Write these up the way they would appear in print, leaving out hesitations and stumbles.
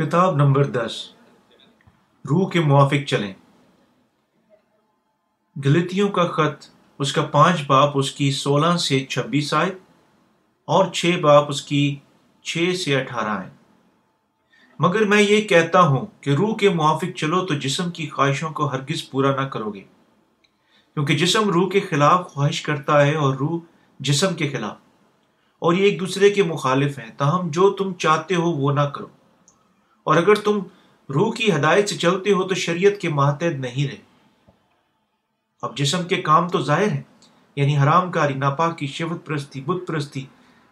کتاب نمبر 10 روح کے موافق چلیں۔ گلتیوں کا خط اس کا 5 باب اس کی 16 سے 26 آیت اور 6 باب اس کی 6 سے 18 آیت۔ مگر میں یہ کہتا ہوں کہ روح کے موافق چلو تو جسم کی خواہشوں کو ہرگز پورا نہ کرو گے، کیونکہ جسم روح کے خلاف خواہش کرتا ہے اور روح جسم کے خلاف، اور یہ ایک دوسرے کے مخالف ہیں، تاہم جو تم چاہتے ہو وہ نہ کرو۔ اور اگر تم روح کی ہدایت سے چلتے ہو تو شریعت کے ماتحت نہیں رہے۔ اب جسم کے کام تو ظاہر ہیں، یعنی حرام کاری، ناپاکی، شہوت پرستی، بت پرستی،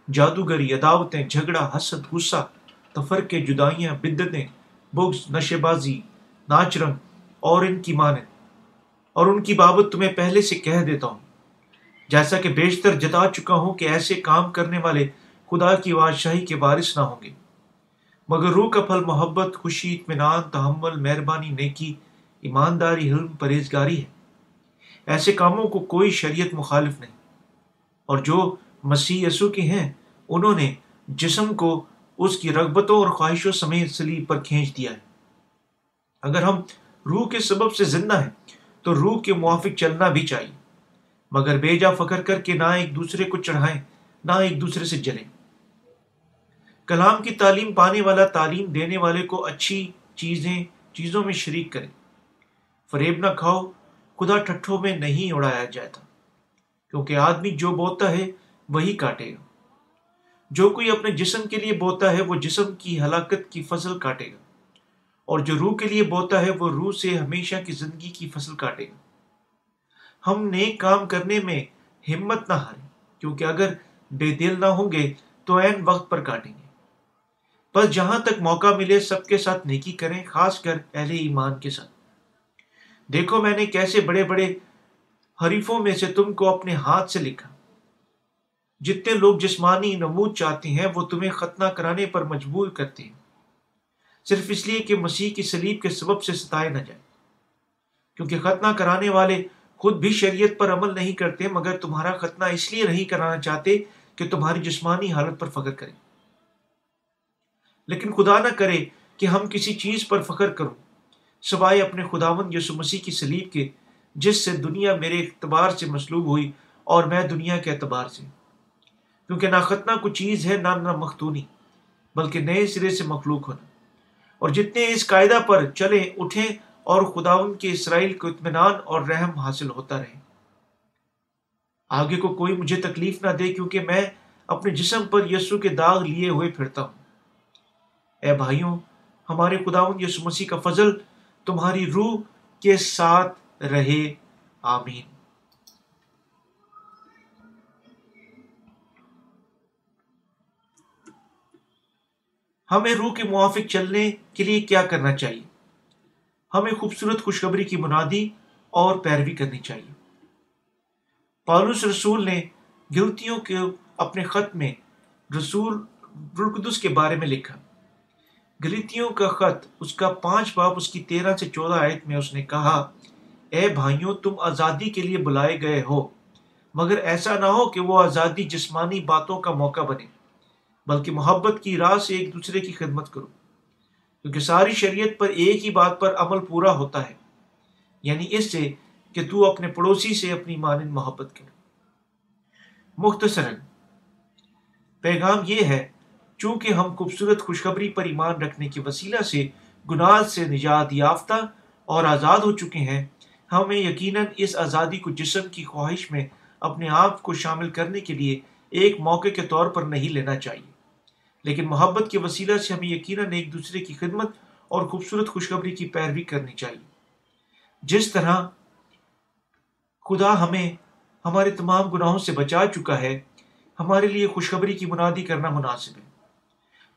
جادوگری، عداوتیں، جھگڑا، حسد، غصہ، تفرقے، جدائیاں، بدعتیں، بغض، نشے بازی، ناچ رنگ اور ان کی مانند، اور ان کی بابت تمہیں پہلے سے کہہ دیتا ہوں، جیسا کہ بیشتر جتا چکا ہوں کہ ایسے کام کرنے والے خدا کی بادشاہی کے وارث نہ ہوں گے۔ مگر روح کا پھل محبت، خوشی، اطمینان، تحمل، مہربانی، نیکی، ایمانداری، حلم، پرہیزگاری ہے۔ ایسے کاموں کو کوئی شریعت مخالف نہیں۔ اور جو مسیح یسوع کے ہیں انہوں نے جسم کو اس کی رغبتوں اور خواہشوں سمیت صلیب پر کھینچ دیا ہے۔ اگر ہم روح کے سبب سے زندہ ہیں تو روح کے موافق چلنا بھی چاہیے، مگر بے جا فخر کر کے نہ ایک دوسرے کو چڑھائیں، نہ ایک دوسرے سے جلیں۔ کلام کی تعلیم پانے والا تعلیم دینے والے کو اچھی چیزوں میں شریک کرے۔ فریب نہ کھاؤ، خدا ٹھٹھوں میں نہیں اڑایا جاتا، کیونکہ آدمی جو بوتا ہے وہی کاٹے گا۔ جو کوئی اپنے جسم کے لیے بوتا ہے وہ جسم کی ہلاکت کی فصل کاٹے گا، اور جو روح کے لیے بوتا ہے وہ روح سے ہمیشہ کی زندگی کی فصل کاٹے گا۔ ہم نیک کام کرنے میں ہمت نہ ہاریں، کیونکہ اگر بے دل نہ ہوں گے تو عین وقت پر کاٹیں گے۔ بس جہاں تک موقع ملے سب کے ساتھ نیکی کریں، خاص کر اہل ایمان کے ساتھ۔ دیکھو میں نے کیسے بڑے بڑے حریفوں میں سے تم کو اپنے ہاتھ سے لکھا۔ جتنے لوگ جسمانی نمود چاہتے ہیں وہ تمہیں ختنہ کرانے پر مجبور کرتے ہیں، صرف اس لیے کہ مسیح کی صلیب کے سبب سے ستائے نہ جائے، کیونکہ ختنہ کرانے والے خود بھی شریعت پر عمل نہیں کرتے، مگر تمہارا ختنہ اس لیے نہیں کرانا چاہتے کہ تمہاری جسمانی حالت پر فخر کریں۔ لیکن خدا نہ کرے کہ ہم کسی چیز پر فخر کروں سوائے اپنے خداوند یسوع مسیح کی صلیب کے، جس سے دنیا میرے اعتبار سے مصلوب ہوئی اور میں دنیا کے اعتبار سے۔ کیونکہ نہ ختنہ کوئی چیز ہے نہ مختونی، بلکہ نئے سرے سے مخلوق ہونا۔ اور جتنے اس قاعدہ پر چلیں اٹھیں اور خداوند کے اسرائیل کو اطمینان اور رحم حاصل ہوتا رہے۔ آگے کو کوئی مجھے تکلیف نہ دے، کیونکہ میں اپنے جسم پر یسوع کے داغ لیے ہوئے پھرتا ہوں۔ اے بھائیوں، ہمارے خداوند یسوع مسیح کا فضل تمہاری روح کے ساتھ رہے، آمین۔ ہمیں روح کے موافق چلنے کے لیے کیا کرنا چاہیے؟ ہمیں خوبصورت خوشخبری کی منادی اور پیروی کرنی چاہیے۔ پالوس رسول نے گلتیوں کے اپنے خط میں رسول روح القدس کے بارے میں لکھا۔ گلتیوں کا خط اس کا 5 باب اس کی 13 سے 14 آیت میں اس نے کہا، اے بھائیوں، تم آزادی کے لیے بلائے گئے ہو، مگر ایسا نہ ہو کہ وہ آزادی جسمانی باتوں کا موقع بنے، بلکہ محبت کی راہ سے ایک دوسرے کی خدمت کرو، کیونکہ ساری شریعت پر ایک ہی بات پر عمل پورا ہوتا ہے، یعنی اس سے کہ تو اپنے پڑوسی سے اپنی مانند محبت کر۔ مختصراً پیغام یہ ہے، چونکہ ہم خوبصورت خوشخبری پر ایمان رکھنے کے وسیلہ سے گناہ سے نجات یافتہ اور آزاد ہو چکے ہیں، ہمیں یقیناً اس آزادی کو جسم کی خواہش میں اپنے آپ کو شامل کرنے کے لیے ایک موقع کے طور پر نہیں لینا چاہیے، لیکن محبت کے وسیلہ سے ہمیں یقیناً ایک دوسرے کی خدمت اور خوبصورت خوشخبری کی پیروی کرنی چاہیے۔ جس طرح خدا ہمیں ہمارے تمام گناہوں سے بچا چکا ہے، ہمارے لیے خوشخبری کی منادی کرنا مناسب ہے۔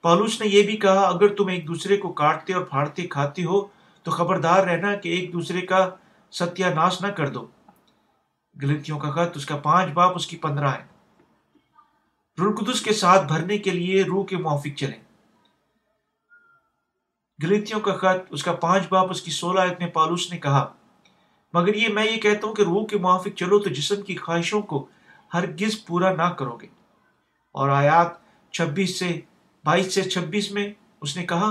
پالوس نے یہ بھی کہا، اگر تم ایک دوسرے کو کاٹتے اور پھاڑتے کھاتے ہو تو خبردار رہنا کہ ایک دوسرے کا ستیہ ناش نہ کر دو۔ گلتیوں کا خط اس کا 5 باب اس کی 15 ہے۔ روح القدس کے ساتھ بھرنے کے لیے روح کے موافق چلیں۔ گلتیوں کا خط اس کا 5 باب اس کی 16 آیت میں پالوس نے کہا، مگر میں یہ کہتا ہوں کہ روح کے موافق چلو تو جسم کی خواہشوں کو ہرگز پورا نہ کرو گے۔ اور آیات 22 سے 26 میں اس نے کہا،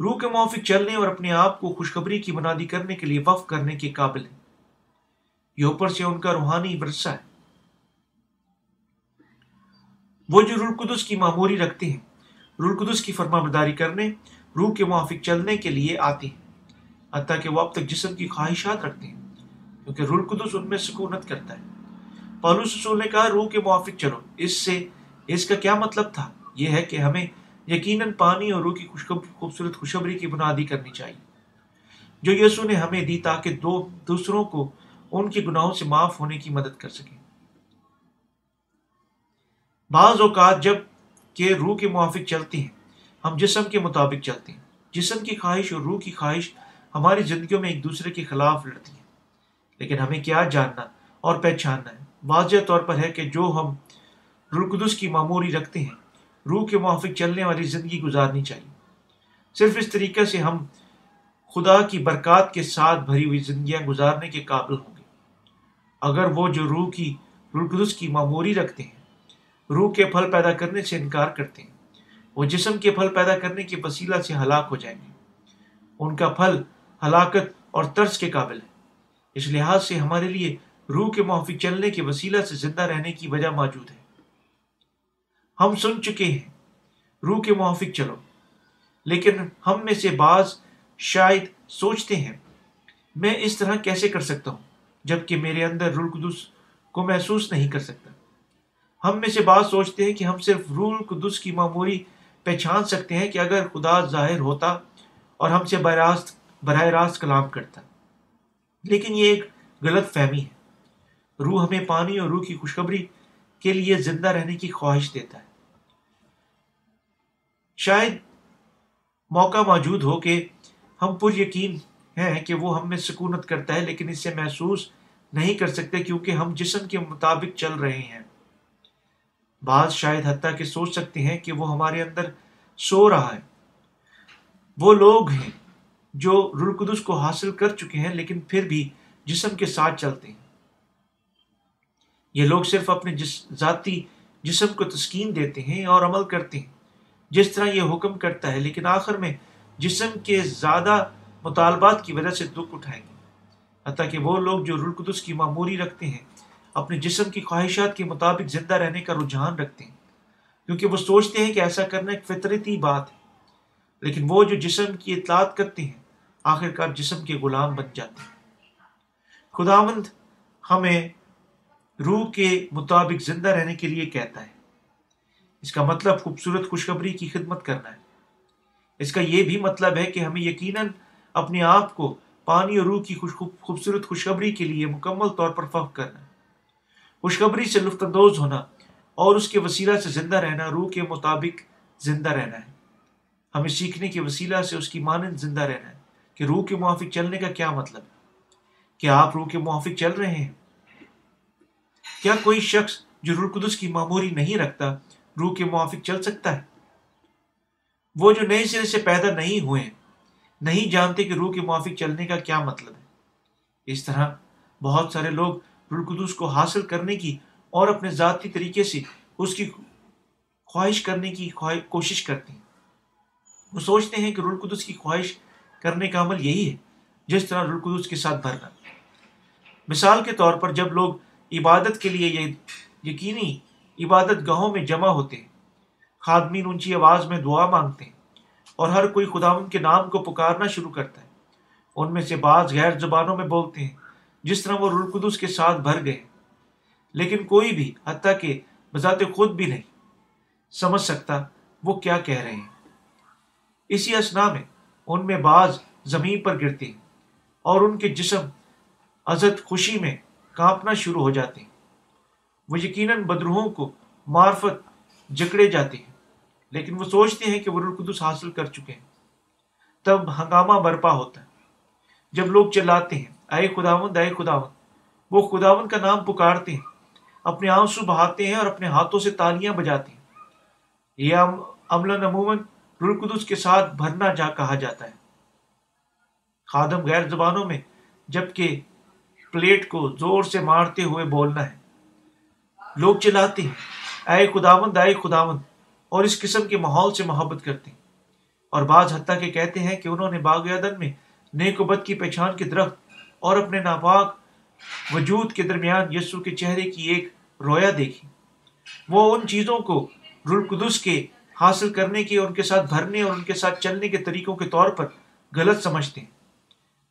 روح کے موافق چلنے اور اپنے آپ کو خوشخبری کی منادی کرنے کے لیے وقف کرنے کے قابل ہیں۔ یہ اوپر سے ان کا روحانی ورثہ ہے۔ وہ جو روح القدس کی معموری رکھتے ہیں، روح القدس کی فرمانبرداری کرنے، روح کے موافق چلنے کے لیے آتے ہیں، حتیٰ کہ وہ اب تک جسم کی خواہشات رکھتے ہیں، کیونکہ روح القدس ان میں سکونت کرتا ہے۔ پولس رسول نے کہا روح کے موافق چلو۔ اس کا کیا مطلب تھا؟ یہ ہے کہ ہمیں یقیناً پانی اور روح کی خوبصورت خوشخبری کی بنیادی کرنی چاہیے جو یسوع نے ہمیں دی، تاکہ دوسروں کو ان کے گناہوں سے معاف ہونے کی مدد کر سکیں۔ بعض اوقات جب کہ روح کے موافق چلتے ہیں، ہم جسم کے مطابق چلتے ہیں۔ جسم کی خواہش اور روح کی خواہش ہماری زندگیوں میں ایک دوسرے کے خلاف لڑتی ہیں، لیکن ہمیں کیا جاننا اور پہچاننا ہے؟ واضح طور پر ہے کہ جو ہم روح القدس کی معموری رکھتے ہیں، روح کے موافق چلنے والی زندگی گزارنی چاہیے۔ صرف اس طریقے سے ہم خدا کی برکات کے ساتھ بھری ہوئی زندگیاں گزارنے کے قابل ہوں گے۔ اگر وہ جو روح القدس کی معموری رکھتے ہیں روح کے پھل پیدا کرنے سے انکار کرتے ہیں، وہ جسم کے پھل پیدا کرنے کے وسیلہ سے ہلاک ہو جائیں گے۔ ان کا پھل ہلاکت اور ترس کے قابل ہے۔ اس لحاظ سے ہمارے لیے روح کے موافق چلنے کے وسیلہ سے زندہ رہنے کی وجہ موجود ہے۔ ہم سن چکے ہیں روح کے موافق چلو، لیکن ہم میں سے بعض شاید سوچتے ہیں میں اس طرح کیسے کر سکتا ہوں جبکہ میرے اندر روح القدس کو محسوس نہیں کر سکتا۔ ہم میں سے بعض سوچتے ہیں کہ ہم صرف روح القدس کی معموری پہچان سکتے ہیں کہ اگر خدا ظاہر ہوتا اور ہم سے براہ راست کلام کرتا، لیکن یہ ایک غلط فہمی ہے۔ روح ہمیں پانی اور روح کی خوشخبری کے لیے زندہ رہنے کی خواہش دیتا ہے۔ شاید موقع موجود ہو کہ ہم پر یقین ہیں کہ وہ ہم میں سکونت کرتا ہے، لیکن اس سے محسوس نہیں کر سکتے کیونکہ ہم جسم کے مطابق چل رہے ہیں۔ بعض شاید حتیٰ کہ سوچ سکتے ہیں کہ وہ ہمارے اندر سو رہا ہے۔ وہ لوگ ہیں جو روح القدس کو حاصل کر چکے ہیں لیکن پھر بھی جسم کے ساتھ چلتے ہیں۔ یہ لوگ صرف اپنے ذاتی جسم کو تسکین دیتے ہیں اور عمل کرتے ہیں جس طرح یہ حکم کرتا ہے، لیکن آخر میں جسم کے زیادہ مطالبات کی وجہ سے دکھ اٹھائیں گے۔ حتیٰ کہ وہ لوگ جو روح القدس کی معموری رکھتے ہیں اپنے جسم کی خواہشات کے مطابق زندہ رہنے کا رجحان رکھتے ہیں، کیونکہ وہ سوچتے ہیں کہ ایسا کرنا ایک فطرتی بات ہے، لیکن وہ جو جسم کی اطاعت کرتے ہیں آخرکار جسم کے غلام بن جاتے ہیں۔ خداوند ہمیں روح کے مطابق زندہ رہنے کے لیے کہتا ہے۔ اس کا مطلب خوبصورت خوشخبری کی خدمت کرنا ہے۔ اس کا یہ بھی مطلب ہے کہ ہمیں یقیناً اپنے آپ کو پانی اور روح کی خوبصورت خوشخبری کے لیے مکمل طور پر وقف کرنا ہے۔ خوشخبری سے لطف اندوز ہونا اور اس کے وسیلہ سے زندہ رہنا روح کے مطابق زندہ رہنا ہے۔ ہمیں سیکھنے کے وسیلہ سے اس کی مانند زندہ رہنا ہے کہ روح کے موافق چلنے کا کیا مطلب ہے۔ کیا آپ روح کے موافق چل رہے ہیں؟ کیا کوئی شخص جو روح القدس کی معموری نہیں رکھتا روح کے موافق چل سکتا ہے؟ وہ جو نئے سرے سے پیدا نہیں ہوئے نہیں جانتے کہ روح کے موافق چلنے کا کیا مطلب ہے۔ اس طرح بہت سارے لوگ روح القدس کو حاصل کرنے کی اور اپنے ذاتی طریقے سے اس کی خواہش کرنے کی کوشش کرتے ہیں۔ وہ سوچتے ہیں کہ روح القدس کی خواہش کرنے کا عمل یہی ہے، جس طرح روح القدس کے ساتھ بھرنا۔ مثال کے طور پر جب لوگ عبادت کے لیے یقینی عبادت گاہوں میں جمع ہوتے ہیں، خادمین اونچی آواز میں دعا مانگتے ہیں اور ہر کوئی خداوند کے نام کو پکارنا شروع کرتا ہے۔ ان میں سے بعض غیر زبانوں میں بولتے ہیں جس طرح وہ روح القدس کے ساتھ بھر گئے، لیکن کوئی بھی حتیٰ کہ بذات خود بھی نہیں سمجھ سکتا وہ کیا کہہ رہے ہیں۔ اسی اثنا میں ان میں بعض زمین پر گرتے ہیں اور ان کے جسم عزت خوشی میں کانپنا شروع ہو جاتے ہیں۔ وہ یقیناً بدروحوں کو معرفت جکڑے جاتے ہیں، لیکن وہ سوچتے ہیں کہ وہ روح القدس حاصل کر چکے ہیں۔ تب ہنگامہ برپا ہوتا ہے جب لوگ چلاتے ہیں اے خداوند اے خداوند۔ وہ خداوند کا نام پکارتے ہیں، اپنے آنسو بہاتے ہیں اور اپنے ہاتھوں سے تالیاں بجاتے ہیں۔ یہ عملاً عموماً روح القدس کے ساتھ بھرنا کہا جاتا ہے۔ خادم غیر زبانوں میں جبکہ پلیٹ کو زور سے مارتے ہوئے بولنا ہے۔ لوگ چلاتے ہیں اے خداوند اے خداوند اور اس قسم کے ماحول سے محبت کرتے ہیں اور بعض حتیٰ کہ کہتے ہیں کہ انہوں نے باغ عدن میں نیک و بد کی پہچان کے درخت اور اپنے ناپاک وجود کے درمیان یسوع کے چہرے کی ایک رویا دیکھی۔ وہ ان چیزوں کو روح القدس کے حاصل کرنے کے اور ان کے ساتھ بھرنے اور ان کے ساتھ چلنے کے طریقوں کے طور پر غلط سمجھتے ہیں۔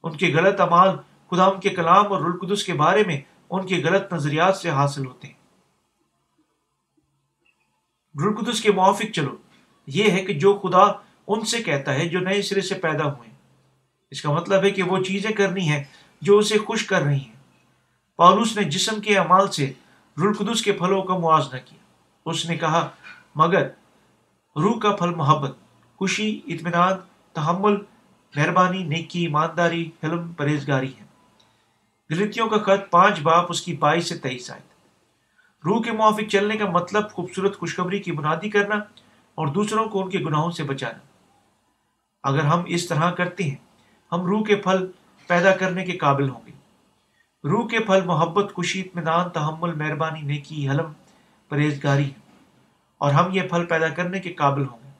ان کے غلط اعمال خدا ان کے کلام اور روح القدس کے بارے میں ان کے غلط نظریات سے حاصل ہوتے ہیں۔ روح القدس کے موافق چلو یہ ہے کہ جو خدا ان سے کہتا ہے جو نئے سرے سے پیدا ہوئے ہیں۔ اس کا مطلب ہے کہ وہ چیزیں کرنی ہیں جو اسے خوش کر رہی ہیں۔ پالوس نے جسم کے اعمال سے روح القدس کے پھلوں کا موازنہ کیا۔ اس نے کہا مگر روح کا پھل محبت، خوشی، اطمینان، تحمل، مہربانی، نیکی، ایمانداری، حلم، پرہیزگاری ہے۔ غلطیوں کا خط 5 باب اس کی 22 سے 23 آیت۔ روح کے موافق چلنے کا مطلب خوبصورت خوشخبری کی بنیادی کرنا اور دوسروں کو ان کے گناہوں سے بچانا۔ اگر ہم اس طرح کرتے ہیں ہم روح کے پھل پیدا کرنے کے قابل ہوں گے۔ روح کے پھل محبت، خوشی، اطمینان، تحمل، مہربانی، نیکی، حلم، پرہیزگاری ہے، اور ہم یہ پھل پیدا کرنے کے قابل ہوں گے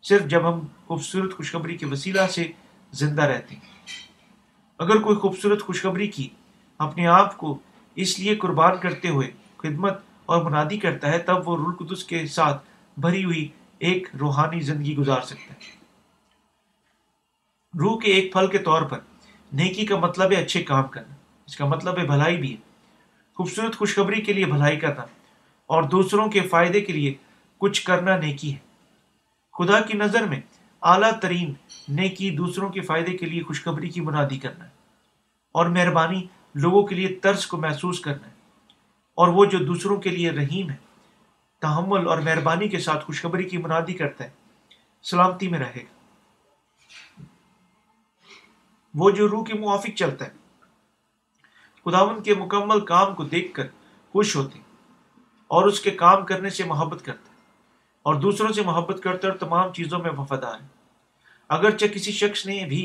صرف جب ہم خوبصورت خوشخبری کے وسیلہ سے زندہ رہتے ہیں۔ اگر کوئی خوبصورت خوشخبری کی اپنے آپ کو اس لیے قربان کرتے ہوئے خدمت اور منادی کرتا ہے تب وہ روح القدس کے ساتھ بھری ہوئی ایک روحانی زندگی گزار سکتا ہے۔ روح کے ایک پھل کے طور پر نیکی کا مطلب ہے اچھے کام کرنا۔ اس کا مطلب ہے بھلائی بھی ہے۔ خوبصورت خوشخبری کے لیے بھلائی کرنا اور دوسروں کے فائدے کے لیے کچھ کرنا نیکی ہے۔ خدا کی نظر میں اعلیٰ ترین نیکی دوسروں کے فائدے کے لیے خوشخبری کی منادی کرنا ہے، اور مہربانی لوگوں کے لیے ترس کو محسوس کرنا ہے، اور وہ جو دوسروں کے لیے رحیم ہے، تحمل اور مہربانی کے ساتھ خوشخبری کی منادی کرتا ہے سلامتی میں رہے گا۔ وہ جو روح کے موافق چلتا ہے خداوند کے مکمل کام کو دیکھ کر خوش ہوتے ہیں اور اس کے کام کرنے سے محبت کرتا ہے اور دوسروں سے محبت کرتا ہے اور تمام چیزوں میں وفادار ہے۔ اگرچہ کسی شخص نے بھی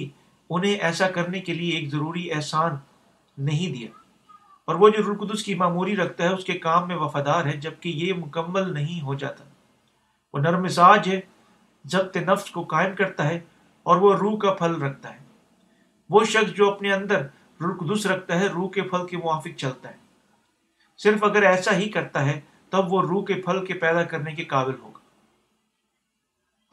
انہیں ایسا کرنے کے لیے ایک ضروری احسان نہیں دیا، اور وہ جو روح القدس کی معموری رکھتا ہے اس کے کام میں وفادار ہے جبکہ یہ مکمل نہیں ہو جاتا۔ وہ نرم مزاج ہے، ضبط نفس کو قائم کرتا ہے اور وہ روح کا پھل رکھتا ہے۔ وہ شخص جو اپنے اندر روح القدس رکھتا ہے روح کے پھل کے موافق چلتا ہے۔ صرف اگر ایسا ہی کرتا ہے تب وہ روح کے پھل کے پیدا کرنے کے قابل ہوگا۔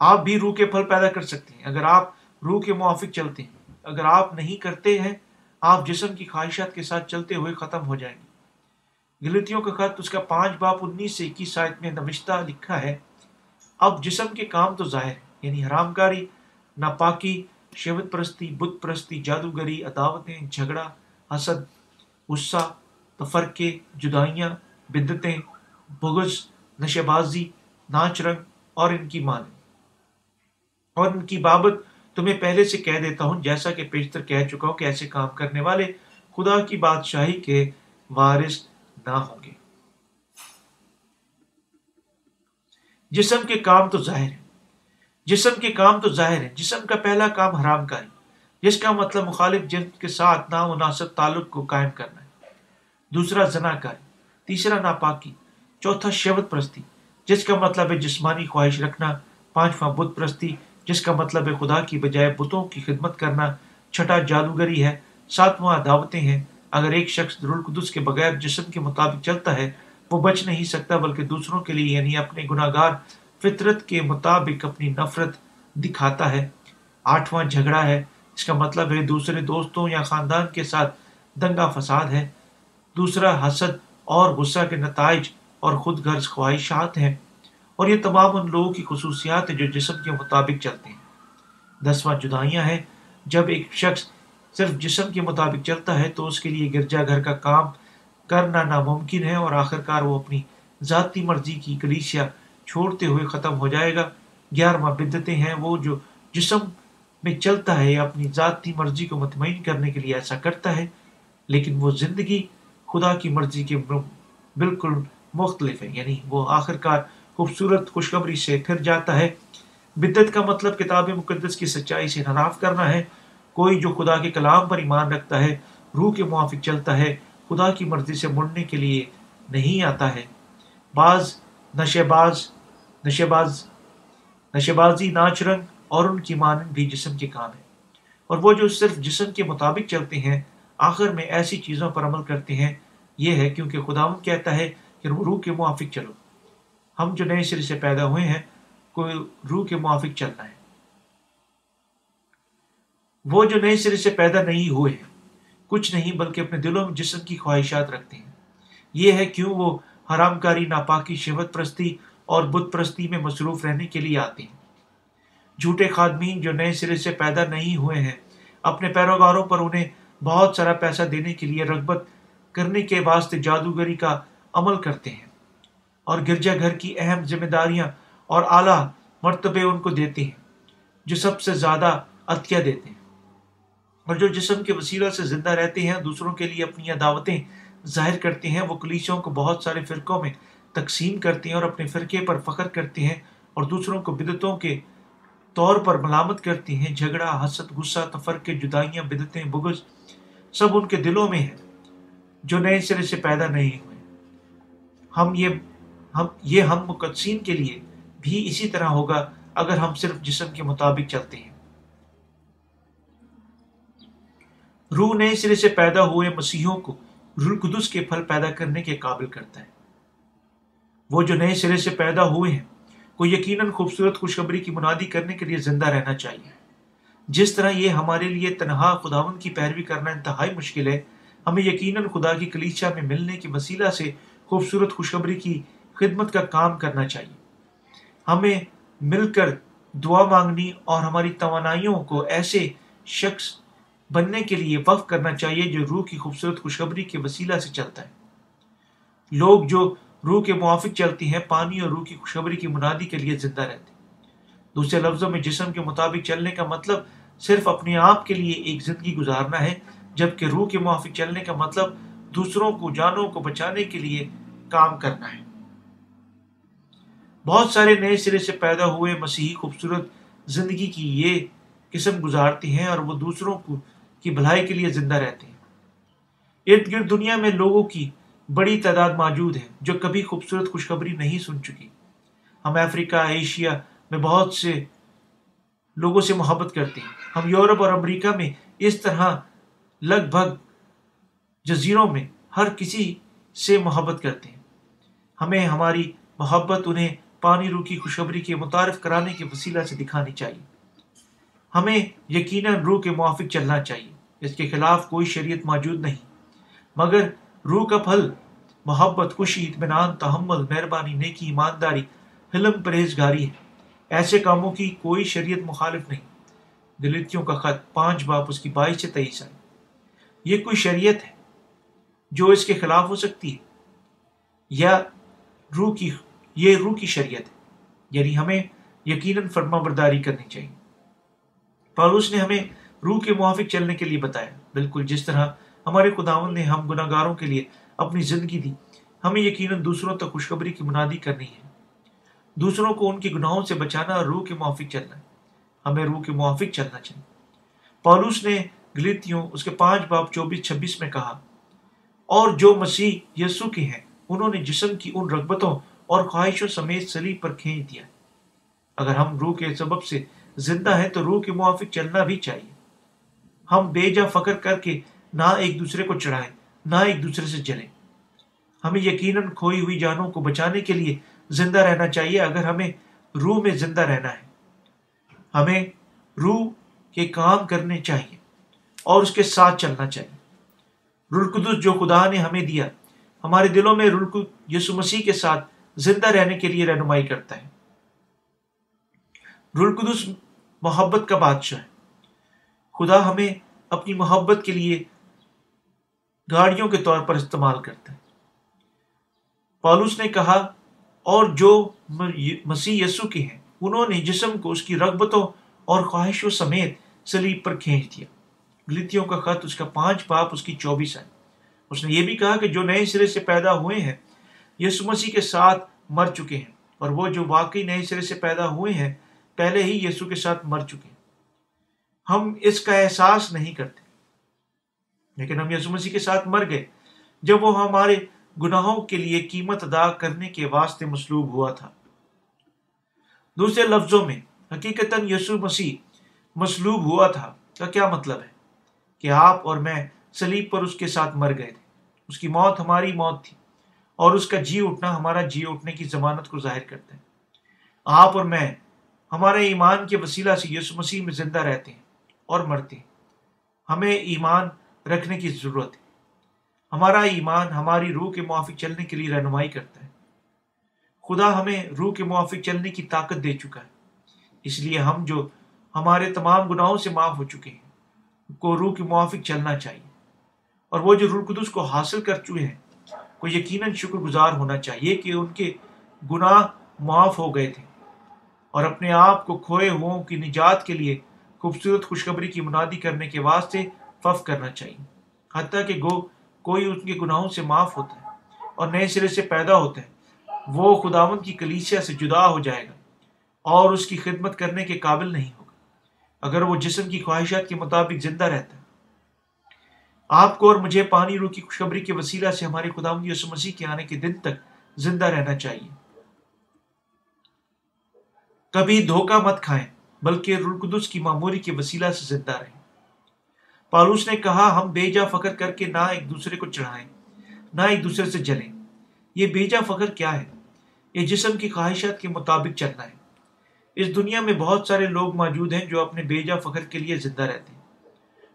آپ بھی روح کے پھل پیدا کر سکتے ہیں اگر آپ روح کے موافق چلتے ہیں۔ اگر آپ نہیں کرتے ہیں آپ جسم کی خواہشات کے ساتھ چلتے ہوئے ختم ہو جائیں گے۔ غلطیوں کا خط اس کا 5 باب 19 سے 21 آیت میں نوشتہ لکھا ہے، اب جسم کے کام تو ظاہر ہیں، یعنی حرام کاری، ناپاکی، شہوت پرستی، بت پرستی، جادوگری، عداوتیں، جھگڑا، حسد، غصہ، تفرقے، جدائیاں، بدعتیں، بغض، نشے بازی، ناچ رنگ اور ان کی مانند۔ اور ان کی بابت تمہیں پہلے سے کہہ دیتا ہوں جیسا کہ پیشتر کہہ چکا ہوں کہ ایسے کام کرنے والے خدا کی بادشاہی کے وارث نہ ہوں گے۔ جسم کے کام تو ظاہر ہیں۔ جسم کے کام تو ظاہر ہیں۔ جسم کا پہلا کام حرام کاری، جس کا مطلب مخالف جنس کے ساتھ نامناسب تعلق کو قائم کرنا ہے۔ دوسرا زنا کاری، تیسرا ناپاکی، چوتھا شہوت پرستی جس کا مطلب ہے جسمانی خواہش رکھنا، پانچواں بت پرستی جس کا مطلب ہے خدا کی بجائے بتوں کی خدمت کرنا، چھٹا جادوگری ہے، ساتواں عداوتیں ہیں۔ اگر ایک شخص روح القدس کے بغیر جسم کے مطابق چلتا ہے وہ بچ نہیں سکتا بلکہ دوسروں کے لیے یعنی اپنے گناہگار فطرت کے مطابق اپنی نفرت دکھاتا ہے۔ آٹھواں جھگڑا ہے، اس کا مطلب ہے دوسرے دوستوں یا خاندان کے ساتھ دنگا فساد ہے۔ دوسرا حسد اور غصہ کے نتائج اور خود غرض خواہشات ہیں، اور یہ تمام ان لوگوں کی خصوصیات ہیں جو جسم کے مطابق چلتے ہیں۔ 10واں جدائیاں ہیں، جب ایک شخص صرف جسم کے مطابق چلتا ہے تو اس کے لیے گرجا گھر کا کام کرنا ناممکن ہے اور آخرکار وہ اپنی ذاتی مرضی کی کلیسیا چھوڑتے ہوئے ختم ہو جائے گا۔ 11واں بدعتیں ہیں، وہ جو جسم میں چلتا ہے یا اپنی ذاتی مرضی کو مطمئن کرنے کے لیے ایسا کرتا ہے لیکن وہ زندگی خدا کی مرضی کے بالکل مختلف ہے، یعنی وہ آخرکار خوبصورت خوشخبری سے پھر جاتا ہے۔ بدعت کا مطلب کتاب مقدس کی سچائی سے انحراف کرنا ہے۔ کوئی جو خدا کے کلام پر ایمان رکھتا ہے، روح کے موافق چلتا ہے، خدا کی مرضی سے مڑنے کے لیے نہیں آتا ہے۔ نشے بازی، ناچ رنگ اور ان کی مانند بھی جسم کے کام ہیں، اور وہ جو صرف جسم کے مطابق چلتے ہیں آخر میں ایسی چیزوں پر عمل کرتے ہیں۔ یہ ہے کیونکہ خداوند کہتا ہے کہ روح کے موافق چلو۔ ہم جو نئے سرے سے پیدا ہوئے ہیں کو روح کے موافق چلنا ہے۔ وہ جو نئے سرے سے پیدا نہیں ہوئے ہیں کچھ نہیں بلکہ اپنے دلوں میں جسم کی خواہشات رکھتے ہیں۔ یہ ہے کیوں وہ حرام کاری، ناپاکی، شہوت پرستی اور بت پرستی میں مصروف رہنے کے لیے آتے ہیں۔ جھوٹے خادمین جو نئے سرے سے پیدا نہیں ہوئے ہیں اپنے پیروکاروں پر انہیں بہت سارا پیسہ دینے کے لیے رغبت کرنے کے واسطے جادوگری کا عمل کرتے ہیں، اور گرجا گھر کی اہم ذمہ داریاں اور اعلیٰ مرتبے ان کو دیتے ہیں جو سب سے زیادہ عطیہ دیتے ہیں، اور جو جسم کے وسیلہ سے زندہ رہتے ہیں دوسروں کے لیے اپنی دعوتیں ظاہر کرتے ہیں۔ وہ کلیسیوں کو بہت سارے فرقوں میں تقسیم کرتے ہیں اور اپنے فرقے پر فخر کرتے ہیں اور دوسروں کو بدعتوں کے طور پر ملامت کرتے ہیں۔ جھگڑا، حسد، غصہ، تفرقے، جدائیاں، بدعتیں، بغض سب ان کے دلوں میں ہیں جو نئے سرے سے پیدا نہیں ہوئے۔ ہم مقدسین کے لیے بھی اسی طرح ہوگا اگر ہم صرف جسم کے مطابق چلتے ہیں۔ روح نئے سرے سے پیدا ہوئے مسیحوں کو روح القدس کے پھل پیدا کرنے کے قابل کرتا ہے۔ وہ جو نئے سرے سے پیدا ہوئے ہیں کو یقیناً خوبصورت خوشخبری کی منادی کرنے کے لیے زندہ رہنا چاہیے۔ جس طرح یہ ہمارے لیے تنہا خداوند کی پیروی کرنا انتہائی مشکل ہے، ہمیں یقیناً خدا کی کلیسیا میں ملنے کے وسیلہ سے خوبصورت خوشخبری کی خدمت کا کام کرنا چاہیے۔ ہمیں مل کر دعا مانگنی اور ہماری توانائیوں کو ایسے شخص بننے کے لیے وقف کرنا چاہیے جو روح کی خوبصورت خوشخبری کے وسیلہ سے چلتا ہے۔ لوگ جو روح کے موافق چلتی ہیں پانی اور روح کی خوشخبری کی منادی کے لیے زندہ رہتے ہیں۔ دوسرے لفظوں میں جسم کے مطابق چلنے کا مطلب صرف اپنے آپ کے لیے ایک زندگی گزارنا ہے، جبکہ روح کے موافق چلنے کا مطلب دوسروں کو، جانوں کو بچانے کے لیے کام کرنا ہے۔ بہت سارے نئے سرے سے پیدا ہوئے مسیحی خوبصورت زندگی کی یہ قسم گزارتے ہیں اور وہ دوسروں کی بھلائی کے لیے زندہ رہتے ہیں۔ ارد گرد دنیا میں لوگوں کی بڑی تعداد موجود ہے جو کبھی خوبصورت خوشخبری نہیں سن چکی۔ ہم افریقہ، ایشیا میں بہت سے لوگوں سے محبت کرتے ہیں۔ ہم یورپ اور امریکہ میں اس طرح لگ بھگ جزیروں میں ہر کسی سے محبت کرتے ہیں۔ ہمیں ہماری محبت انہیں پانی روح کی خوشخبری کے متعارف کرانے کے وسیلہ سے دکھانی چاہیے۔ ہمیں یقیناً روح کے موافق چلنا چاہیے، اس کے خلاف کوئی شریعت موجود نہیں، مگر روح کا پھل محبت، خوشی، اطمینان، تحمل، مہربانی، نیکی، ایمانداری، حلم، پرہیزگاری ہے۔ ایسے کاموں کی کوئی شریعت مخالف نہیں۔ گلاطیوں کا خط 5 باب اس کی 22 سے 23 آئے۔ یہ کوئی شریعت ہے جو اس کے خلاف ہو سکتی ہے، یا یہ روح کی شریعت ہے، یعنی ہمیں یقیناً فرما برداری کرنی چاہیے۔ پالوس نے ہمیں روح کے موافق چلنے کے لیے بتایا، بالکل جس طرح ہمارے خداوند نے ہم گناہ گاروں کے لیے اپنی زندگی دی۔ ہمیں یقیناً دوسروں تک خوشخبری کی منادی کرنی ہے، دوسروں کو ان کے گناہوں سے بچانا اور روح کے موافق چلنا ہے۔ ہمیں روح کے موافق چلنا چاہیے۔ پالوس نے گلاطیوں اس کے 5 باب 24-26 میں کہا، اور جو مسیح یسوع کے ہیں انہوں نے جسم کی ان رغبتوں اور خواہشوں سمیت صلیب پر کھینچ دیا۔ اگر ہم روح کے سبب سے زندہ ہیں تو روح کے موافق چلنا بھی چاہیے۔ ہم بے جا فخر کر کے نہ ایک دوسرے کو چڑھائیں، نہ ایک دوسرے سے جلیں۔ ہمیں یقیناً کھوئی ہوئی جانوں کو بچانے کے لیے زندہ رہنا چاہیے۔ اگر ہمیں روح میں زندہ رہنا ہے ہمیں روح کے کام کرنے چاہیے اور اس کے ساتھ چلنا چاہیے۔ روح القدس جو خدا نے ہمیں دیا ہمارے دلوں میں روح یسوع مسیح کے ساتھ زندہ رہنے کے لیے رہنمائی کرتا ہے۔ روح القدس محبت کا بادشاہ ہے۔ خدا ہمیں اپنی محبت کے لیے گاڑیوں کے طور پر استعمال کرتا ہے۔ پالوس نے کہا، اور جو مسیح یسوع کے ہیں انہوں نے جسم کو اس کی رغبتوں اور خواہشوں سمیت صلیب پر کھینچ دیا۔ گلاطیوں کا خط اس کا 5 باب اس کی 24 آئے۔ اس نے یہ بھی کہا کہ جو نئے سرے سے پیدا ہوئے ہیں یسوع مسیح کے ساتھ مر چکے ہیں، اور وہ جو واقعی نئے سرے سے پیدا ہوئے ہیں پہلے ہی یسوع کے ساتھ مر چکے ہیں۔ ہم اس کا احساس نہیں کرتے، لیکن ہم یسوع مسیح کے ساتھ مر گئے جب وہ ہمارے گناہوں کے لیے قیمت ادا کرنے کے واسطے مصلوب ہوا تھا۔ دوسرے لفظوں میں حقیقتاً یسوع مسیح مصلوب ہوا تھا کا کیا مطلب ہے؟ کہ آپ اور میں صلیب پر اس کے ساتھ مر گئے تھے۔ اس کی موت ہماری موت تھی اور اس کا جی اٹھنا ہمارا جی اٹھنے کی ضمانت کو ظاہر کرتا ہے۔ آپ اور میں ہمارے ایمان کے وسیلہ سے یسوع مسیح میں زندہ رہتے ہیں اور مرتے ہیں۔ ہمیں ایمان رکھنے کی ضرورت ہے۔ ہمارا ایمان ہماری روح کے موافق چلنے کے لیے رہنمائی کرتا ہے۔ خدا ہمیں روح کے موافق چلنے کی طاقت دے چکا ہے، اس لیے ہم جو ہمارے تمام گناہوں سے معاف ہو چکے ہیں کو روح کے موافق چلنا چاہیے، اور وہ جو روح القدس کو حاصل کر چکے ہیں کو یقیناً شکر گزار ہونا چاہیے کہ ان کے گناہ معاف ہو گئے تھے، اور اپنے آپ کو کھوئے ہوں کی نجات کے لیے خوبصورت خوشخبری کی منادی کرنے کے واسطے فف کرنا چاہیے۔ حتیٰ کہ کوئی ان کے گناہوں سے معاف ہوتا ہے اور نئے سرے سے پیدا ہوتا ہے، وہ خداوند کی کلیسیا سے جدا ہو جائے گا اور اس کی خدمت کرنے کے قابل نہیں ہوگا اگر وہ جسم کی خواہشات کے مطابق زندہ رہتا ہے۔ آپ کو اور مجھے پانی روح کی خوشخبری کے وسیلہ سے ہمارے خداوند یسوع مسیح کے آنے کے دن تک زندہ رہنا چاہیے۔ کبھی دھوکہ مت کھائیں، بلکہ روح القدس کی معموری کے وسیلہ سے زندہ رہیں۔ پالوس نے کہا، ہم بے جا فخر کر کے نہ ایک دوسرے کو چڑھائیں، نہ ایک دوسرے سے جلیں۔ یہ بے جا فخر کیا ہے؟ یہ جسم کی خواہشات کے مطابق چلنا ہے۔ اس دنیا میں بہت سارے لوگ موجود ہیں جو اپنے بے جا فخر کے لیے زندہ رہتے ہیں۔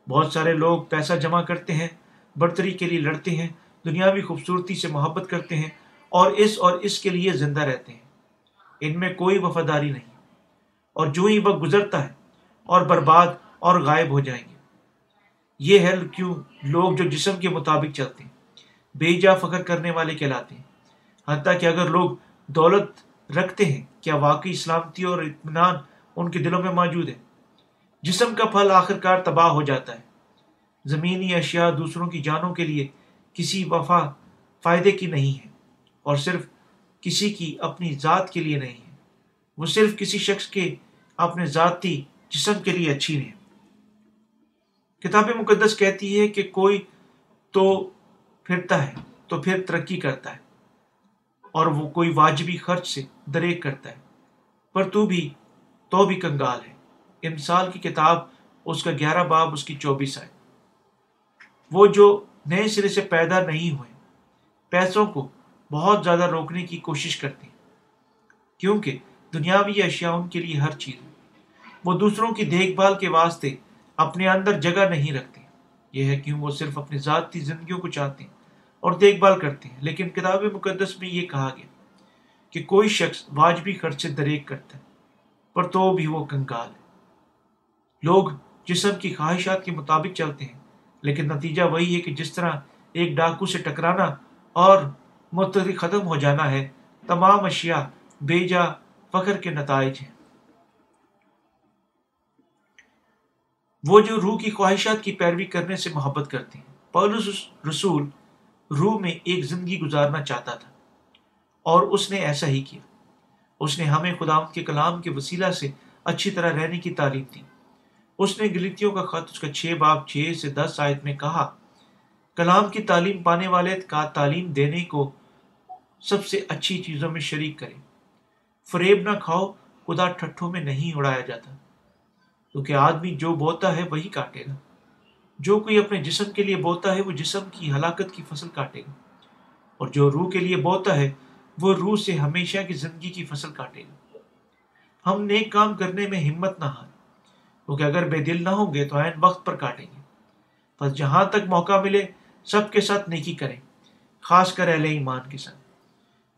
بہت سارے لوگ پیسہ جمع کرتے ہیں، برتری کے لیے لڑتے ہیں، دنیاوی خوبصورتی سے محبت کرتے ہیں اور اس کے لیے زندہ رہتے ہیں۔ ان میں کوئی وفاداری نہیں، اور جو ہی وقت گزرتا ہے اور برباد اور غائب ہو جائیں گے۔ یہ ہے کیوں لوگ جو جسم کے مطابق چلتے ہیں بے جا فخر کرنے والے کہلاتے ہیں۔ حتیٰ کہ اگر لوگ دولت رکھتے ہیں، کیا واقعی سلامتی اور اطمینان ان کے دلوں میں موجود ہے؟ جسم کا پھل آخرکار تباہ ہو جاتا ہے۔ زمینی اشیاء دوسروں کی جانوں کے لیے کسی فائدے کی نہیں ہے، اور صرف کسی کی اپنی ذات کے لیے نہیں ہے۔ وہ صرف کسی شخص کے اپنے ذاتی جسم کے لیے اچھی نہیں۔ کتاب مقدس کہتی ہے کہ کوئی تو پھرتا ہے تو پھر ترقی کرتا ہے، اور وہ کوئی واجبی خرچ سے دریغ کرتا ہے، پر تو بھی کنگال ہے۔ امثال کی کتاب اس کا 11 باب اس کی 24 آیت۔ وہ جو نئے سرے سے پیدا نہیں ہوئے پیسوں کو بہت زیادہ روکنے کی کوشش کرتے ہیں، کیونکہ دنیاوی اشیاء ان کے لیے ہر چیز ہے۔ وہ دوسروں کی دیکھ بھال کے واسطے اپنے اندر جگہ نہیں رکھتے۔ یہ ہے کیوں وہ صرف اپنی ذاتی زندگیوں کو چاہتے ہیں اور دیکھ بھال کرتے ہیں۔ لیکن کتاب مقدس میں یہ کہا گیا کہ کوئی شخص واجبی خرچ سے دریغ کرتا ہے، پر تو بھی وہ کنگال ہے۔ لوگ جسم کی خواہشات کے مطابق چلتے ہیں، لیکن نتیجہ وہی ہے کہ جس طرح ایک ڈاکو سے ٹکرانا اور متحرک ختم ہو جانا ہے، تمام اشیاء بے جا فخر کے نتائج ہیں۔ وہ جو روح کی خواہشات کی پیروی کرنے سے محبت کرتے ہیں۔ پولس رسول روح میں ایک زندگی گزارنا چاہتا تھا، اور اس نے ایسا ہی کیا۔ اس نے ہمیں خداوند کے کلام کے وسیلہ سے اچھی طرح رہنے کی تعلیم دی۔ اس نے گلتیوں کا خط اس کا 6 باب 6 سے 10 آیت میں کہا، کلام کی تعلیم پانے والے کا تعلیم دینے کو سب سے اچھی چیزوں میں شریک کرے۔ فریب نہ کھاؤ، خدا ٹھٹھوں میں نہیں اڑایا جاتا، کیونکہ آدمی جو بوتا ہے وہی کاٹے گا۔ جو کوئی اپنے جسم کے لیے بوتا ہے وہ جسم کی ہلاکت کی فصل کاٹے گا، اور جو روح کے لیے بوتا ہے وہ روح سے ہمیشہ کی زندگی کی فصل کاٹے گا۔ ہم نیک کام کرنے میں ہمت نہ ہاریں، کیونکہ اگر بے دل نہ ہوں گے تو عین وقت پر کاٹیں گے۔ بس جہاں تک موقع ملے سب کے ساتھ نیکی کریں، خاص کر اہل ایمان کے ساتھ۔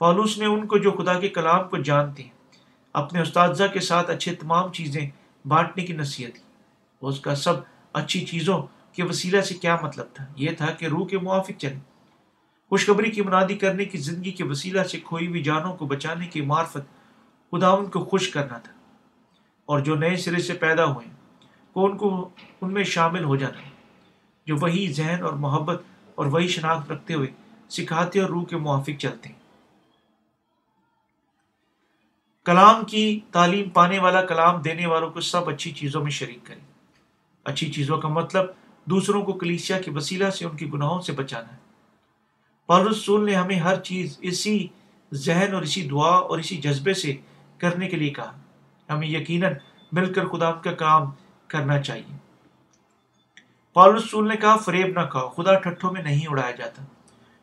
پولس نے ان کو جو خدا کے کلام کو جانتے ہیں اپنے اساتذہ کے ساتھ اچھے تمام چیزیں بانٹنے کی نصیحت کی۔ اس کا سب اچھی چیزوں کے وسیلہ سے کیا مطلب تھا؟ یہ تھا کہ روح کے موافق چلیں، خوشخبری کی منادی کرنے کی زندگی کے وسیلہ سے کھوئی ہوئی جانوں کو بچانے کی معرفت خداوند کو خوش کرنا تھا، اور جو نئے سرے سے پیدا ہوئے کو ان میں شامل ہو جانا ہے، جو وہی ذہن اور محبت اور وہی شناخت رکھتے ہوئے سکھاتے اور روح کے موافق چلتے ہیں۔ کلام کی تعلیم پانے والا کلام دینے والوں کو سب اچھی چیزوں میں شریک کرے۔ اچھی چیزوں کا مطلب دوسروں کو کلیسیا کے وسیلہ سے ان کے گناہوں سے بچانا ہے۔ پولس رسول نے ہمیں ہر چیز اسی ذہن اور اسی دعا اور اسی جذبے سے کرنے کے لیے کہا۔ ہمیں یقیناً مل کر خدا کا کام کرنا چاہیے۔ پالس رسول نے کہا فریب نہ کھاؤ، خدا ٹھٹھوں میں نہیں اڑایا جاتا،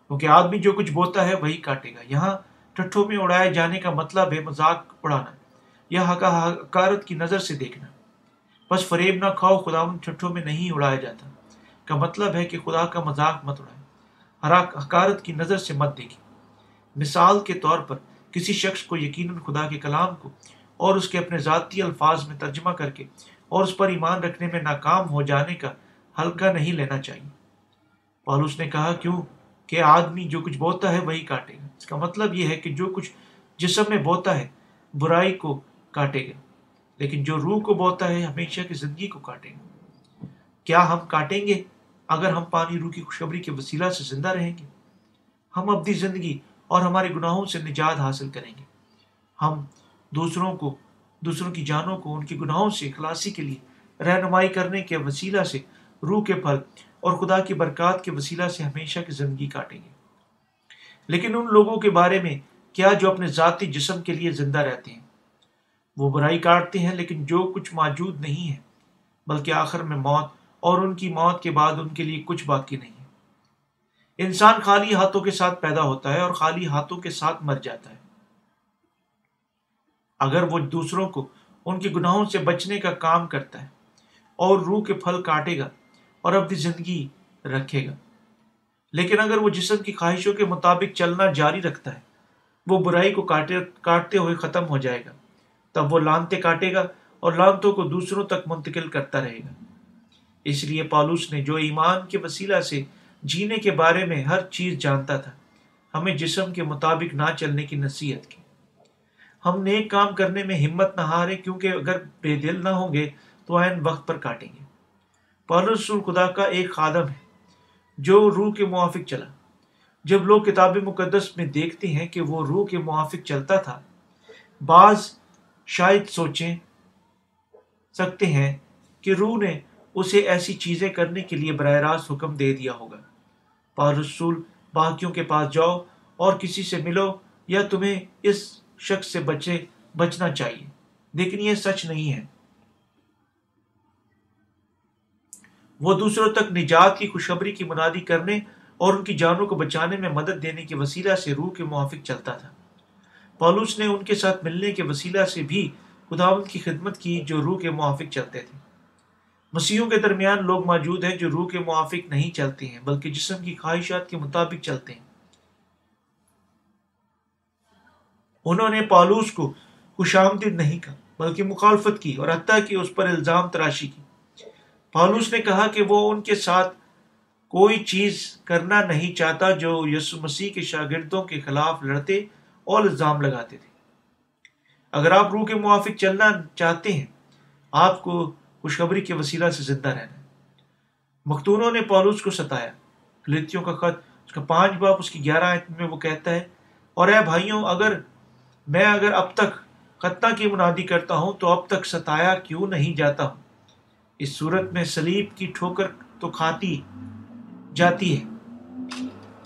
کیونکہ آدمی جو کچھ بوتا ہے وہی کاٹے گا۔ یہاں ٹھٹھوں میں اڑائے جانے کا مطلب ہے مذاق اڑانا یا حقارت کی نظر سے دیکھنا۔ بس فریب نہ کھاؤ، خداوند ٹھٹھوں میں نہیں اڑایا جاتا کا مطلب ہے کہ خدا کا مذاق مت اڑائے، حقارت کی نظر سے مت دیکھیں۔ مثال کے طور پر کسی شخص کو یقیناً خدا کے کلام کو اور اس کے اپنے ذاتی الفاظ میں ترجمہ کر کے اور اس پر ایمان رکھنے میں ناکام ہو جانے کا ہلکا نہیں لینا چاہیے۔ پالوس نے کہا کیوں کہ آدمی جو کچھ بوتا ہے وہی کاٹے گا۔ اس کا مطلب یہ ہے کہ جو کچھ جسم میں بوتا ہے برائی کو کاٹے گا، لیکن جو روح کو بوتا ہے ہمیشہ کی زندگی کو کاٹے گا۔ کیا ہم کاٹیں گے اگر ہم پانی روح کی خوشخبری کے وسیلہ سے زندہ رہیں گے؟ ہم اپنی زندگی اور ہمارے گناہوں سے نجات حاصل کریں گے۔ ہم دوسروں کی جانوں کو ان کے گناہوں سے خلاصی کے لیے رہنمائی کرنے کے وسیلہ سے روح کے پھل اور خدا کی برکات کے وسیلہ سے ہمیشہ کی زندگی کاٹیں گے۔ لیکن ان لوگوں کے بارے میں کیا جو اپنے ذاتی جسم کے لیے زندہ رہتے ہیں؟ وہ برائی کاٹتے ہیں، لیکن جو کچھ موجود نہیں ہے، بلکہ آخر میں موت، اور ان کی موت کے بعد ان کے لیے کچھ باقی نہیں ہے۔ انسان خالی ہاتھوں کے ساتھ پیدا ہوتا ہے اور خالی ہاتھوں کے ساتھ مر جاتا ہے۔ اگر وہ دوسروں کو ان کے گناہوں سے بچنے کا کام کرتا ہے اور روح کے پھل کاٹے گا اور اپنی زندگی رکھے گا، لیکن اگر وہ جسم کی خواہشوں کے مطابق چلنا جاری رکھتا ہے، وہ برائی کو کاٹتے ہوئے ختم ہو جائے گا۔ تب وہ لعنتیں کاٹے گا اور لعنتوں کو دوسروں تک منتقل کرتا رہے گا۔ اس لیے پالوس نے جو ایمان کے وسیلہ سے جینے کے بارے میں ہر چیز جانتا تھا، ہمیں جسم کے مطابق نہ چلنے کی نصیحت کی۔ ہم نیک کام کرنے میں ہمت نہ ہارے، کیونکہ اگر بے دل نہ ہوں گے تو عین وقت پر کاٹیں گے۔ پالوس رسول خدا کا ایک خادم ہے جو روح کے موافق چلا۔ جب لوگ کتاب مقدس میں دیکھتے ہیں کہ وہ روح کے موافق چلتا تھا، بعض شاید سوچیں سکتے ہیں کہ روح نے اسے ایسی چیزیں کرنے کے لیے براہ راست حکم دے دیا ہوگا۔ پالوس رسول باقیوں کے پاس جاؤ اور کسی سے ملو یا تمہیں اس شخص سے بچنا چاہیے، لیکن یہ سچ نہیں ہے۔ وہ دوسروں تک نجات کی خوشخبری کی منادی کرنے اور ان کی جانوں کو بچانے میں مدد دینے کے وسیلہ سے روح کے موافق چلتا تھا۔ پالوس نے ان کے ساتھ ملنے کے وسیلہ سے بھی خداوند کی خدمت کی جو روح کے موافق چلتے تھے۔ مسیحیوں کے درمیان لوگ موجود ہیں جو روح کے موافق نہیں چلتے ہیں، بلکہ جسم کی خواہشات کے مطابق چلتے ہیں۔ انہوں نے پالوس کو خوش آمدید نہیں کہا، بلکہ مخالفت کی اور حتیٰ کہ اس پر الزام تراشی کی۔ پالوس نے کہا کہ وہ ان کے ساتھ کوئی چیز کرنا نہیں چاہتا جو یسوع مسیح کے شاگردوں کے خلاف لڑتے اور الزام لگاتے تھے۔ اگر آپ روح کے موافق چلنا چاہتے ہیں، آپ کو خوشخبری کے وسیلہ سے زندہ رہنا ہے۔ مختونوں نے پالوس کو ستایا۔ گلاطیوں کا خط اس کا 5 باب اس کی 11 آیت میں وہ کہتا ہے، اور اے بھائیوں، اگر اب تک ختنہ کی منادی کرتا ہوں تو اب تک ستایا کیوں نہیں جاتا ہوں؟ اس صورت میں صلیب کی ٹھوکر تو کھاتی جاتی ہے۔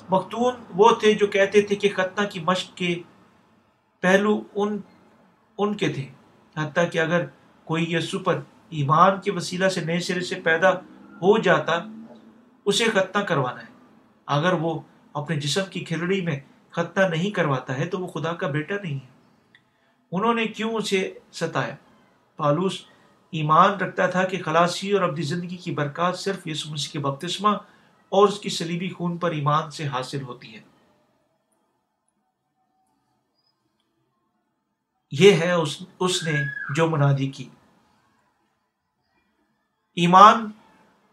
مختون وہ تھے جو کہتے تھے کہ ختنہ کی مشق کے پہلو ان کے تھے، حتیٰ کہ اگر کوئی یسوع پر ایمان کے وسیلہ سے نئے سرے سے پیدا ہو جاتا اسے ختنہ کروانا ہے۔ اگر وہ اپنے جسم کی کھلڑی میں ختنہ نہیں کرواتا ہے تو وہ خدا کا بیٹا نہیں ہے۔ انہوں نے کیوں اسے ستایا؟ پالوس ایمان رکھتا تھا کہ خلاصی اور ابدی زندگی کی برکات صرف یسوع مسیح کے بپتسمہ اور اس کی صلیبی خون پر ایمان سے حاصل ہوتی ہے۔ یہ ہے اس نے جو منادی کی۔ ایمان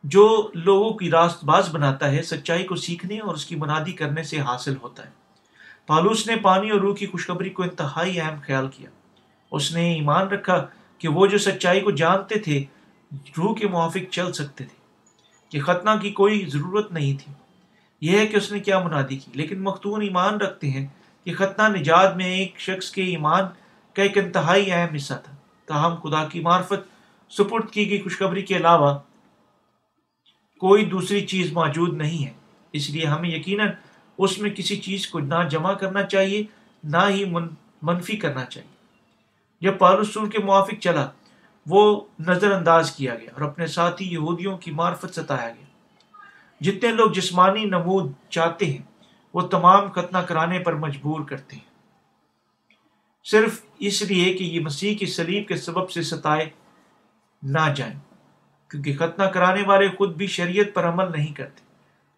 جو لوگوں کی راست باز بناتا ہے، سچائی کو سیکھنے اور اس کی منادی کرنے سے حاصل ہوتا ہے۔ پالوس نے پانی اور روح کی خوشخبری کو انتہائی اہم خیال کیا۔ اس نے ایمان رکھا کہ وہ جو سچائی کو جانتے تھے روح کے موافق چل سکتے تھے، کہ ختنہ کی کوئی ضرورت نہیں تھی۔ یہ ہے کہ اس نے کیا منادی کی۔ لیکن مختون ایمان رکھتے ہیں کہ ختنہ نجات میں ایک شخص کے ایمان کا ایک انتہائی اہم حصہ تھا۔ تاہم خدا کی معرفت سپرد کی گئی خوشخبری کے علاوہ کوئی دوسری چیز موجود نہیں ہے، اس لیے ہمیں یقیناً اس میں کسی چیز کو نہ جمع کرنا چاہیے نہ ہی منفی کرنا چاہیے۔ جب پالوس رسول کے موافق چلا، وہ نظر انداز کیا گیا اور اپنے ساتھی یہودیوں کی معرفت ستایا گیا۔ جتنے لوگ جسمانی نمود چاہتے ہیں وہ تمام ختنہ کرانے پر مجبور کرتے ہیں، صرف اس لیے کہ یہ مسیح کی صلیب کے سبب سے ستائے نہ جائیں، کیونکہ ختنہ کرانے والے خود بھی شریعت پر عمل نہیں کرتے،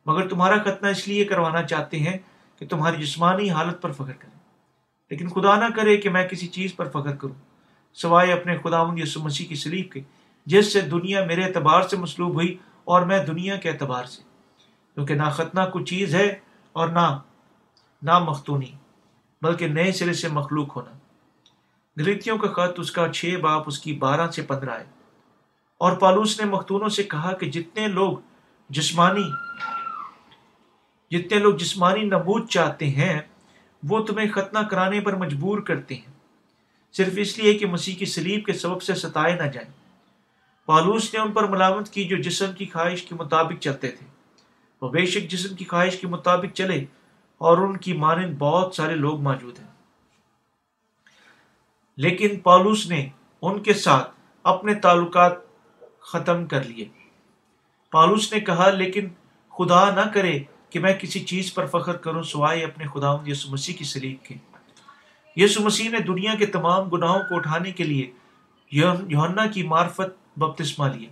مگر تمہارا ختنہ اس لیے کروانا چاہتے ہیں کہ تمہاری جسمانی حالت پر فخر کریں۔ لیکن خدا نہ کرے کہ میں کسی چیز پر فخر کروں سوائے اپنے خداوند یسوع مسیح کی صلیب کے، جس سے دنیا میرے اعتبار سے مصلوب ہوئی اور میں دنیا کے اعتبار سے، کیونکہ نہ ختنہ کوئی چیز ہے اور نہ مختونی، بلکہ نئے سرے سے مخلوق ہونا۔ گلیتیوں کا خط اس کا 6 باب اس کی 12 سے 15 ہے۔ اور پالوس نے مختونوں سے کہا کہ جتنے لوگ جسمانی نمود چاہتے ہیں وہ تمہیں ختنہ کرانے پر مجبور کرتے ہیں، صرف اس لیے کہ مسیح کی صلیب کے سبب سے ستائے نہ جائیں۔ پالوس نے ان پر ملامت کی جو جسم کی خواہش کے مطابق چلتے تھے، وہ بے شک جسم کی خواہش کے مطابق چلے، اور ان کی مانند بہت سارے لوگ موجود ہیں۔ لیکن پالوس نے ان کے ساتھ اپنے تعلقات ختم کر لیے۔ پالوس نے کہا، لیکن خدا نہ کرے کہ میں کسی چیز پر فخر کروں سوائے اپنے خداوند یسوع مسیح کی صلیب کے۔ یسوع مسیح نے دنیا کے تمام گناہوں کو اٹھانے کے لیے یوحنا کی معرفت بپتسمہ لیا۔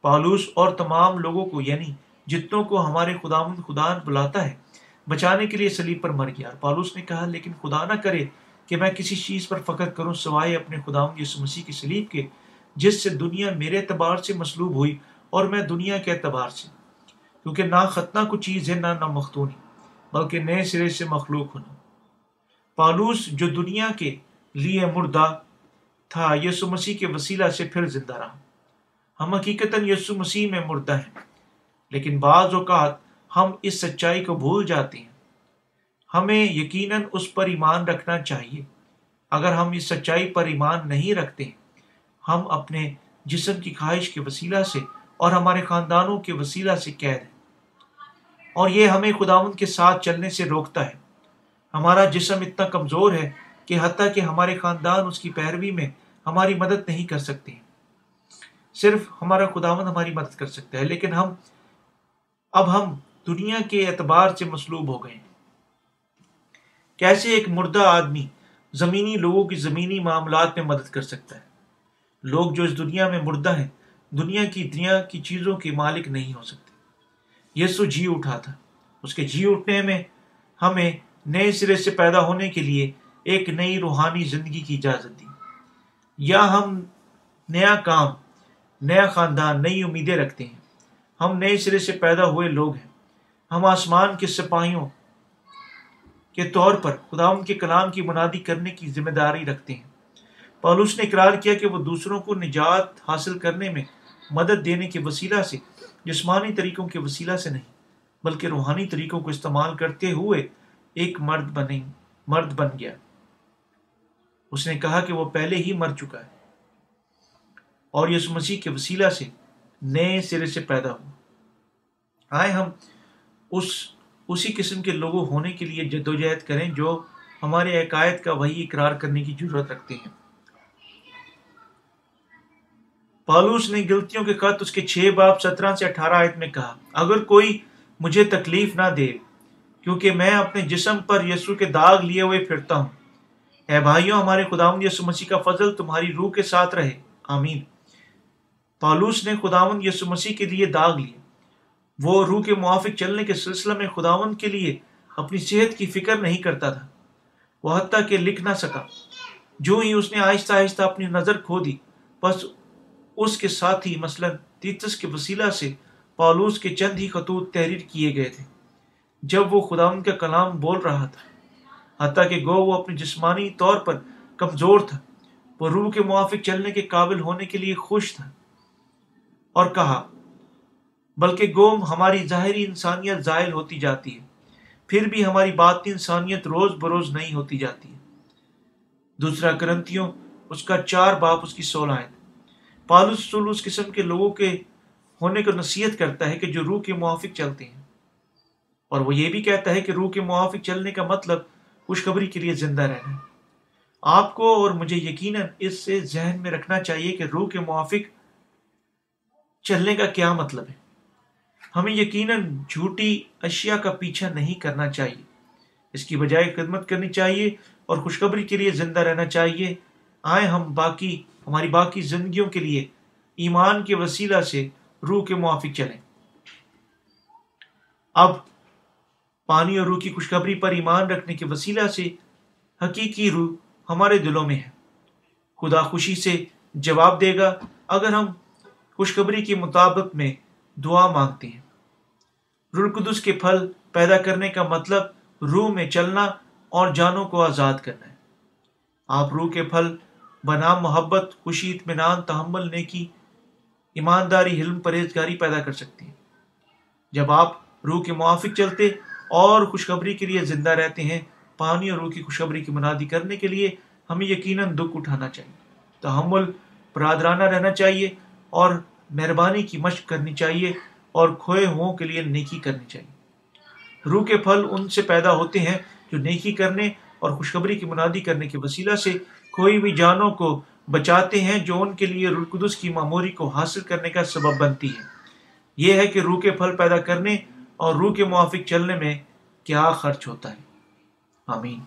پالوس اور تمام لوگوں کو، یعنی جتنوں کو ہمارے خداوند خدا بلاتا ہے، بچانے کے لیے صلیب پر مر گیا۔ اور پالوس نے کہا، لیکن خدا نہ کرے کہ میں کسی چیز پر فخر کروں سوائے اپنے خداوند یسوع مسیح کی صلیب کے، جس سے دنیا میرے اعتبار سے مصلوب ہوئی اور میں دنیا کے اعتبار سے، کیونکہ نہ ختنہ کو چیز ہے نہ مختونی، بلکہ نئے سرے سے مخلوق ہونا۔ پالوس جو دنیا کے لیے مردہ تھا، یسوع مسیح کے وسیلہ سے پھر زندہ رہا۔ ہم حقیقتاً یسوع مسیح میں مردہ ہیں، لیکن بعض اوقات ہم اس سچائی کو بھول جاتے ہیں۔ ہمیں یقیناً اس پر ایمان رکھنا چاہیے۔ اگر ہم اس سچائی پر ایمان نہیں رکھتے ہیں، ہم اپنے جسم کی خواہش کے وسیلہ سے اور ہمارے خاندانوں کے وسیلہ سے قید ہیں، اور یہ ہمیں خداوند کے ساتھ چلنے سے روکتا ہے۔ ہمارا جسم اتنا کمزور ہے کہ حتیٰ کہ ہمارے خاندان اس کی پیروی میں ہماری مدد نہیں کر سکتے ہیں، صرف ہمارا خداوند ہماری مدد کر سکتا ہے۔ لیکن اب ہم دنیا کے اعتبار سے مصلوب ہو گئے ہیں۔ کیسے ایک مردہ آدمی زمینی لوگوں کی زمینی معاملات میں مدد کر سکتا ہے؟ لوگ جو اس دنیا میں مردہ ہیں دنیا کی چیزوں کے مالک نہیں ہو سکتے۔ یسوع جی اٹھا تھا، اس کے جی اٹھنے میں ہمیں نئے سرے سے پیدا ہونے کے لیے ایک نئی روحانی زندگی کی اجازت دی۔ یا ہم نیا کام، نیا خاندان، نئی امیدیں رکھتے ہیں۔ ہم نئے سرے سے پیدا ہوئے لوگ ہیں۔ ہم آسمان کے سپاہیوں کے طور پر خداوند کے کلام کی منادی کرنے کی ذمہ داری رکھتے ہیں۔ پالوس نے اقرار کیا کہ وہ دوسروں کو نجات حاصل کرنے میں مدد دینے کے وسیلہ سے، جسمانی طریقوں کے وسیلہ سے نہیں، بلکہ روحانی طریقوں کو استعمال کرتے ہوئے ایک مرد بن گیا۔ اس نے کہا کہ وہ پہلے ہی مر چکا ہے اور یسوع مسیح کے وسیلہ سے نئے سرے سے پیدا ہوا۔ آئے ہم اسی قسم کے لوگوں ہونے کے لیے جدوجہد کریں جو ہمارے عقائد کا وہی اقرار کرنے کی ضرورت رکھتے ہیں۔ پالوس نے گلتیوں کے خط اس کے 6 باب 17 سے 18 آیت میں کہا، اگر کوئی مجھے تکلیف نہ دے، کیونکہ میں اپنے جسم پر یسوع کے داغ لیے ہوئے پھرتا ہوں۔ اے بھائیوں، ہمارے خداوند یسوع مسیح کا فضل تمہاری روح کے ساتھ رہے، آمین۔ پالوس نے خداوند یسوع مسیح کے لیے داغ لیے۔ وہ روح کے موافق چلنے کے سلسلہ میں خداوند کے لیے اپنی صحت کی فکر نہیں کرتا تھا۔ وہ حتیٰ کہ لکھ نہ سکا۔ جو ہی اس نے آہستہ آہستہ اپنی نظر کھو دی، بس اس کے ساتھی مثلاً تیتس کے وسیلہ سے پالوس کے چند ہی خطوط تحریر کیے گئے تھے جب وہ خداوند کا کلام بول رہا تھا۔ حتیٰ کہ گو وہ اپنے جسمانی طور پر کمزور تھا، وہ روح کے موافق چلنے کے قابل ہونے کے لیے خوش تھا، اور کہا، بلکہ گو ہماری ظاہری انسانیت زائل ہوتی جاتی ہے، پھر بھی ہماری باطنی انسانیت روز بروز نئی ہوتی جاتی ہے۔ دوسرا کرنتھیوں اس کا 4 باب اس کی 16 آیت۔ پالوس رسول اس قسم کے لوگوں کے ہونے کو نصیحت کرتا ہے کہ جو روح کے موافق چلتے ہیں، اور وہ یہ بھی کہتا ہے کہ روح کے موافق چلنے کا مطلب خوشخبری کے لیے زندہ رہنا ہے۔ آپ کو اور مجھے یقیناً اس سے ذہن میں رکھنا چاہیے کہ روح کے موافق چلنے کا کیا مطلب ہے۔ ہمیں یقیناً جھوٹی اشیاء کا پیچھا نہیں کرنا چاہیے، اس کی بجائے خدمت کرنی چاہیے اور خوشخبری کے لیے زندہ رہنا چاہیے۔ آئے ہماری باقی زندگیوں کے لیے ایمان کے وسیلہ سے روح کے موافق چلیں۔ اب پانی اور روح کی خوشخبری پر ایمان رکھنے کے وسیلہ سے حقیقی روح ہمارے دلوں میں ہے۔ خدا خوشی سے جواب دے گا اگر ہم خوشخبری کے مطابق میں دعا مانگتے ہیں۔ روح القدس کے پھل پیدا کرنے کا مطلب روح میں چلنا اور جانوں کو آزاد کرنا ہے۔ آپ روح کے پھل بنام محبت، خوشی، اطمینان، تحمل، نیکی، ایمانداری، حلم، پرہیزگاری پیدا کر سکتے ہیں۔ جب آپ روح کے موافق چلتے اور خوشخبری کے لیے زندہ رہتے ہیں، پانی اور روح کی خوشخبری کی منادی کرنے کے لیے ہمیں یقیناً دکھ اٹھانا چاہیے، تحمل، برادرانہ رہنا چاہیے اور مہربانی کی مشق کرنی چاہیے اور کھوئے ہوں کے لیے نیکی کرنی چاہیے۔ روح کے پھل ان سے پیدا ہوتے ہیں جو نیکی کرنے اور خوشخبری کی منادی کرنے کے وسیلہ سے کوئی بھی جانوں کو بچاتے ہیں، جو ان کے لیے روح القدس کی معموری کو حاصل کرنے کا سبب بنتی ہے۔ یہ ہے کہ روح کے پھل پیدا کرنے اور روح کے موافق چلنے میں کیا خرچ ہوتا ہے۔ آمین۔